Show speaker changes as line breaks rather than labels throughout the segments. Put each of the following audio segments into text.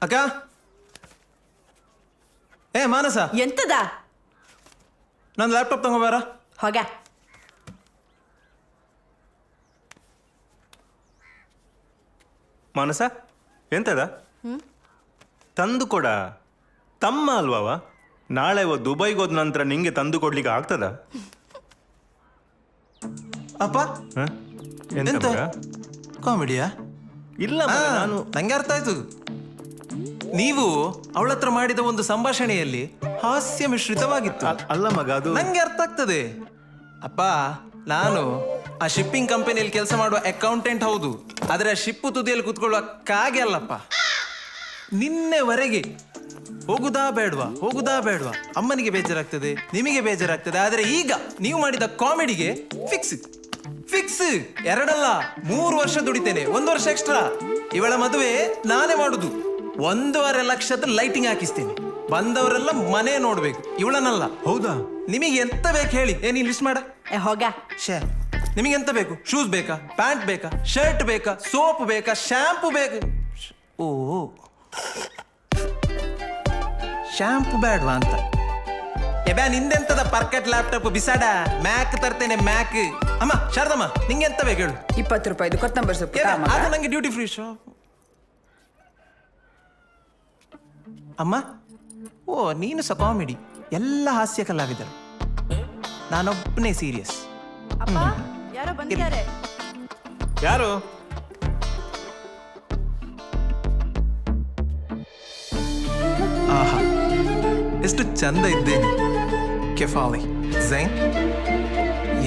ಅಕ್ಕ ಏ ಮಾನಸ
ಎಂತದ
ನನ್ನ ಲ್ಯಾಪ್ಟಾಪ್ ತಗೋಬಾರ
ಹೋಗ
ಮಾನಸ ಎಂತದ ತಂದು ಕೊಡ ತಮ್ಮ ಅಲ್ವಾವ ನಾಳೆ ದುಬೈಗೆ ಹೋದ ನಂತರ ನಿಂಗೆ ತಂದು ಕೊಡ್ಲಿಕ್ಕೆ ಆಗ್ತದ
ಅಪ್ಪ ಎಂತ ಕಾಮಿಡಿಯಾ
ಇಲ್ಲ ನಾನು
ನಂಗೆ ಅರ್ಥ ಆಯ್ತು ನೀವು ಅವಳ ಹತ್ರ ಮಾಡಿದ ಒಂದು ಸಂಭಾಷಣೆಯಲ್ಲಿ ಹಾಸ್ಯ ಮಿಶ್ರಿತವಾಗಿತ್ತು
ಅಲ್ಲ ಮಗ ಅದು
ನಂಗೆ ಅರ್ಥ ಆಗ್ತದೆ ಅಪ್ಪ ನಾನು ಆ ಶಿಪ್ಪಿಂಗ್ ಕಂಪನಿಯಲ್ಲಿ ಕೆಲಸ ಮಾಡುವ ಅಕೌಂಟೆಂಟ್ ಹೌದು ಆದ್ರೆ ಆ ಶಿಪ್ಪು ತುದಿಯಲ್ಲಿ ಕೂತ್ಕೊಳ್ಳುವ ಕಾಗೆ ಅಲ್ಲಪ್ಪ ನಿನ್ನೆವರೆಗೆ ಹೋಗುದಾ ಬೇಡವಾ ಅಮ್ಮನಿಗೆ ಬೇಜಾರಾಗ್ತದೆ ನಿಮಗೆ ಬೇಜಾರಾಗ್ತದೆ ಆದ್ರೆ ಈಗ ನೀವು ಮಾಡಿದ ಕಾಮಿಡಿಗೆ ಫಿಕ್ಸ್ 2 ಅಲ್ಲ 3 ವರ್ಷ ದುಡಿತೇನೆ 1 ವರ್ಷ ಎಕ್ಸ್ಟ್ರಾ ಇವಳ ಮದುವೆ ನಾನೇ ಮಾಡುದು 1.5 ಲಕ್ಷದ ಲೈಟಿಂಗ್ ಹಾಕಿಸ್ತೇನೆ ಬಂದವರೆಲ್ಲ ಮನೆ ನೋಡ್ಬೇಕು ಇವಳನ್ನಲ್ಲ
ಹೌದಾ
ನಿಮಗೆ ಎಂತ ಬೇಕು ಹೇಳಿ ಏನಿ ಲಿಸ್ಟ್ ಮಾಡ
ಹೋಗ
ಶೇ ನಿಮಗೆ ಎಂತ ಬೇಕು ಶೂಸ್ ಬೇಕಾ ಪ್ಯಾಂಟ್ ಬೇಕಾ ಶರ್ಟ್ ಬೇಕಾ ಸೋಪ್ ಬೇಕಾ ಶಾಂಪೂ ಬೇಕು ಓ ಶಾಂಪೂ ಬೇಡವಾ ಅಂತ ಎಬ್ಯಾ ನಿಂದೆಂತದ ಪರ್ಕೆಟ್ ಲ್ಯಾಪ್ಟಾಪ್ ಬಿಸಾಡ ಮ್ಯಾಕ್ ತರ್ತೇನೆ ಮ್ಯಾಕ್ ಅಮ್ಮ ಶಾರದಮ್ಮ ನಿಂಗೆ ಎಂತ ಬೇಕು ಹೇಳು
20 ರೂಪಾಯಿದು ಕೊತ್ತಂಬರಿ ಸೊಪ್ಪು
ಅದು ನಂಗೆ ಡ್ಯೂಟಿ ಫ್ರೀ ಶಾಪ್ ಅಮ್ಮ ಓ ನೀನು ಸಹ ಕಾಮಿಡಿ ಎಲ್ಲ ಹಾಸ್ಯ ಕಲಾವಿದರು ನಾನೊಬ್ಬನೇ ಸೀರಿಯಸ್
ಯಾರೋ ಬಂದಿದ್ದಾರೆ
ಯಾರು
ಆಹಾ ಎಷ್ಟು ಚಂದ ಇದ್ದೇನೆ ಕೆಫಾಲಿ ಝೈನ್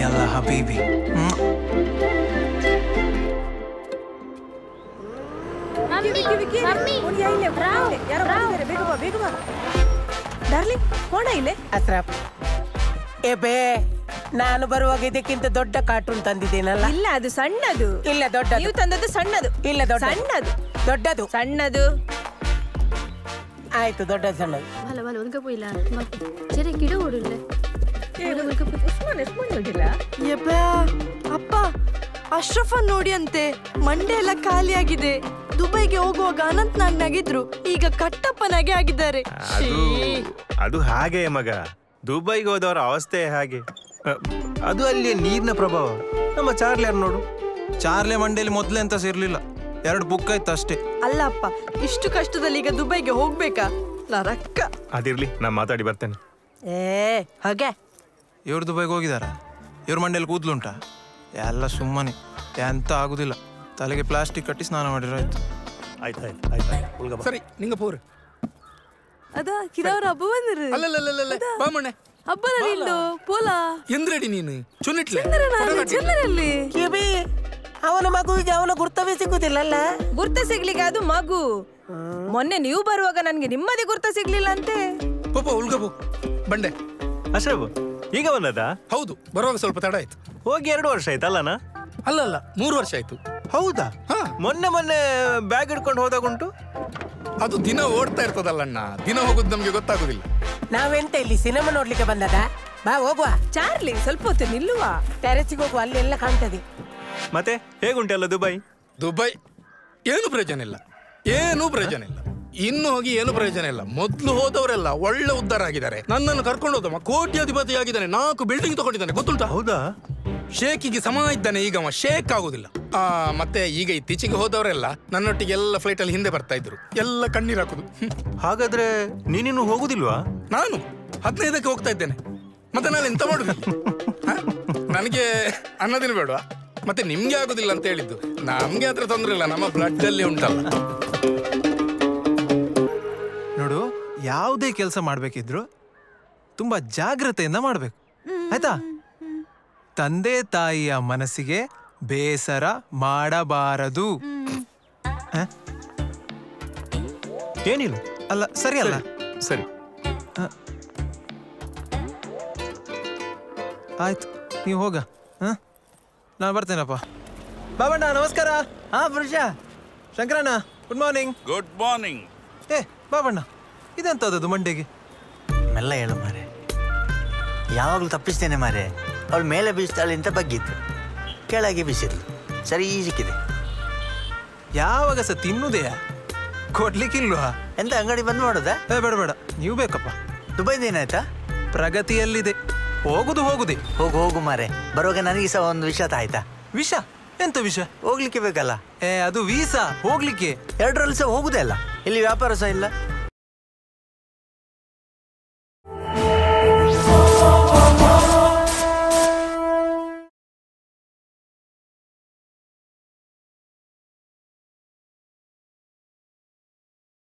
ಯಲ್ಲ ಹಬೀಬಿ
ಡಾರ್ಲಿಂಗ್ ಕೋಣ ಇಲ್ಲೇ
ಅಸ್ರಾಪ್ ಏಬೇ ನಾನು ಬರುವಾಗ ಇದಕ್ಕಿಂತ ದೊಡ್ಡ ಕಾರ್ಟೂನ್ ತಂದಿದ್ದೇನಲ್ಲ
ಇಲ್ಲ ಅದು ಸಣ್ಣದು
ಇಲ್ಲ ದೊಡ್ಡದು
ನೀವು ತಂದದ್ದು ಸಣ್ಣದು
ಇಲ್ಲ ದೊಡ್ಡ
ಸಣ್ಣದು
ದೊಡ್ಡದು
ಸಣ್ಣದು
ಆಯ್ತು ದೊಡ್ಡದು ಸಣ್ಣದು
भला भला उनका पोइला चेरे किडो ओडुल्ले
ಅಪ್ಪ ಅಶ್ರಫನ್ ನೋಡಿ ಅಂತೆ ಮಂಡೆ ಎಲ್ಲ ಖಾಲಿ ಆಗಿದೆ ದುಬೈಗೆ ಹೋಗುವಾಗ ಅನಂತ್ ನಾಗ್ ನಗಿದ್ರು ಈಗ ಕಟ್ಟಪ್ಪ ನಗೆ ಆಗಿದ್ದಾರೆ
ಅದು ಹಾಗೆ ಮಗ ದುಬೈಗೆ ಹೋದವರ ಅವಸ್ಥೆ ಹಾಗೆ ಅದು ಅಲ್ಲಿ ನೀರಿನ ಪ್ರಭಾವ ನಮ್ಮ ಚಾರ್ಲಿಯರ್ ನೋಡು
ಚಾರ್ಲೆ ಮಂಡೇಲಿ ಮೊದ್ಲೇ ಅಂತ ಸೇರ್ಲಿಲ್ಲ 2 ಬುಕ್ ಆಯ್ತು ಅಷ್ಟೇ
ಅಲ್ಲ ಅಪ್ಪ ಇಷ್ಟು ಕಷ್ಟದಲ್ಲಿ ಈಗ ದುಬೈಗೆ ಹೋಗ್ಬೇಕಾ ರಕ್ಕ
ಅದಿರ್ಲಿ ನಾ ಮಾತಾಡಿ ಬರ್ತೇನೆ
ಹಾಗೆ
ಇವ್ರು ದುಬೈಗೆ ಹೋಗಿದಾರ ಇವ್ರ ಮಂಡೇಲಿ ಕೂದ್ಲುಂಟಾ ಎಲ್ಲ ಸುಮ್ಮನೆ ಎಂತ ಆಗುದಿಲ್ಲ ತಲೆಗೆ ಪ್ಲಾಸ್ಟಿಕ್ ಕಟ್ಟಿ ಸ್ನಾನ ಮಾಡಿರಾಯ್ತು
ಆಯ್ತು ಸರಿ ನಿಂಗ ಪೋರು
ಅದ ಕಿರವ್ರ ಹಬ್ಬ ಬಂದಿರು
ಅಲ್ಲಲ್ಲಲ್ಲಲ್ಲ ಬಾಮಣ್ಣೆ
ಹಬ್ಬ ನಿಂದು ಪೋಲ
ಎಂದ್ರೆಡಿ ನೀನು ಚುನ್ನಿಟ್ಲೆ
ಚಿಲ್ಲರಲ್ಲಿ
ಕಿಬಿ ಅವನ ಮಗುವಿಗೆ ಅವನ ಗುರ್ತವೇ ಸಿಗುದಿಲ್ಲಲ್ಲ
ಗುರ್ತ ಸಿಗ್ಲಿಕ್ಕೆ ಅದು ಮಗು ಮೊನ್ನೆ ನೀವು ಬರುವಾಗ ನನ್ಗೆ ನಿಮ್ಮದೇ ಗುರ್ತ ಸಿಗ್ಲಿಲ್ಲ ಅಂತೆ
ಪೋಪ ಉಳ್ಗಬು ಬಂಡೆ
ಅಶ್ರಫ್ ಈಗ ಬಂದದ
ಹೌದು ಬರುವಾಗ ಸ್ವಲ್ಪ ತಡ ಆಯ್ತು
ಹೋಗಿ 2 ವರ್ಷ ಆಯ್ತಲ್ಲನಾ
ಅಲ್ಲ 3 ವರ್ಷ ಆಯ್ತು
ಹೌದಾ ಮೊನ್ನೆ ಬ್ಯಾಗ್ ಹಿಡ್ಕೊಂಡು ಹೋದಾಗುಂಟು
ಅದು ದಿನ ಓಡ್ತಾ ಇರ್ತದಲ್ಲಣ್ಣ ದಿನ ಹೋಗುದು ನಮ್ಗೆ ಗೊತ್ತಾಗುದಿಲ್ಲ
ನಾವೆಂತ ಇಲ್ಲಿ ಸಿನಿಮಾ ನೋಡ್ಲಿಕ್ಕೆ ಬಂದದ ಬಾ ಹೋಗುವ
ಚಾರ್ಲಿ ಸ್ವಲ್ಪ ಹೊತ್ತು ನಿಲ್ಲುವ
ಟೆರೆಸಿಗೆ ಹೋಗುವ ಅಲ್ಲಿ ಎಲ್ಲ ಕಾಣ್ತದೆ
ಮತ್ತೆ ಹೇಗುಂಟಲ್ಲ ದುಬೈ
ಏನು ಪ್ರಯೋಜನ ಇಲ್ಲ ಇನ್ನು ಹೋಗಿ ಏನು ಪ್ರಯೋಜನ ಇಲ್ಲ ಮೊದ್ಲು ಹೋದವರೆಲ್ಲ ಒಳ್ಳೆ ಉದ್ಧಾರ ಆಗಿದ್ದಾರೆ ನನ್ನನ್ನು ಕರ್ಕೊಂಡು ಹೋದವ ಕೋಟ್ಯಾಧಿಪತಿ ಆಗಿದ್ದಾನೆ 4 ಬಿಲ್ಡಿಂಗ್ ತಗೊಂಡಿದ್ದಾನೆ ಗೊತ್ತುಂಟಾ
ಹೌದಾ
ಶೇಕಿಗೆ ಸಮ ಇದ್ದಾನೆ ಈಗ ಶೇಕ್ ಆಗುದಿಲ್ಲ ಮತ್ತೆ ಈಗ ಇತ್ತೀಚೆಗೆ ಹೋದವರೆಲ್ಲ ನನ್ನೊಟ್ಟಿಗೆ ಎಲ್ಲ ಫ್ಲೈಟ್ ಅಲ್ಲಿ ಹಿಂದೆ ಬರ್ತಾ ಇದ್ರು ಎಲ್ಲ ಕಣ್ಣೀರ್ ಹಾಕುದು
ಹಾಗಾದ್ರೆ ನೀನಿನ್ನು ಹೋಗುದಿಲ್ವಾ
ನಾನು 15ಕ್ಕೆ ಹೋಗ್ತಾ ಇದ್ದೇನೆ ಮತ್ತೆ ನಾನು ಎಂತ ಮಾಡುದು ನನಗೆ ಅನ್ನೋದಿನ ಬೇಡವಾ ಮತ್ತೆ ನಿಮ್ಗೆ ಆಗುದಿಲ್ಲ ಅಂತ ಹೇಳಿದ್ದು ನಮ್ಗೆ ಹತ್ರ ತೊಂದ್ರೆ ಇಲ್ಲ ನಮ್ಮ ಬ್ಲಡ್ ಅಲ್ಲಿ ಉಂಟಲ್ಲ
ನೋಡು ಯಾವುದೇ ಕೆಲಸ ಮಾಡ್ಬೇಕಿದ್ರು ತುಂಬಾ ಜಾಗ್ರತೆಯಿಂದ ಮಾಡ್ಬೇಕು ಆಯ್ತಾ ತಂದೆ ತಾಯಿಯ ಮನಸ್ಸಿಗೆ ಬೇಸರ ಮಾಡಬಾರದು
ಏನಿಲ್ಲ
ಅಲ್ಲ ಸರಿ ಅಲ್ಲ
ಸರಿ
ಆಯ್ತು ನೀವು ಹೋಗ ನಾನು ಬರ್ತೇನಪ್ಪ ಬಾಬಣ್ಣ ನಮಸ್ಕಾರ
ಪುರುಷ
Shankaranna good morning
good morning
Babanna ಇದೆಂತದ್ದು ಮಂಡೆಗೆ
ಮೆಲ್ಲ ಹೇಳು ಮಾರೆ ಯಾವಾಗಲೂ ತಪ್ಪಿಸ್ತೇನೆ ಮಾರೆ ಅವಳು ಮೇಲೆ ಬೀಸ್ತಾಳೆ ಅಂತ ಬಗ್ಗಿತ್ತು ಕೆಳಗೆ ಬೀಸಿದ್ಲು ಸರಿ ಸಿಕ್ಕಿದೆ
ಯಾವಾಗ ಸಹ ತಿನ್ನುವುದೆಯಾ ಕೊಡ್ಲಿಕ್ಕಿಲ್ವಾ?
ಎಂತ ಅಂಗಡಿ ಬಂದ್ ಮಾಡೋದಾ?
ಬೇಡ ಬೇಡ, ನೀವು ಬೇಕಪ್ಪ.
ದುಬೈದು ಏನಾಯ್ತಾ?
ಪ್ರಗತಿಯಲ್ಲಿದೆ, ಹೋಗುದೇ.
ಹೋಗು ಮಾರೆ, ಬರುವಾಗ ನನಗೆ ಸಹ ಒಂದು ವಿಷಯ ಆಯ್ತಾ?
ವಿಷ? ಎಂತ ವಿಷ?
ಹೋಗ್ಲಿಕ್ಕೆ ಬೇಕಲ್ಲ.
ಅದು ವೀಸಾ ಹೋಗ್ಲಿಕ್ಕೆ.
ಎರಡರಲ್ಲಿ ಸಹ ಹೋಗುದೇ ಅಲ್ಲ, ಇಲ್ಲಿ ವ್ಯಾಪಾರ ಸಹ ಇಲ್ಲ.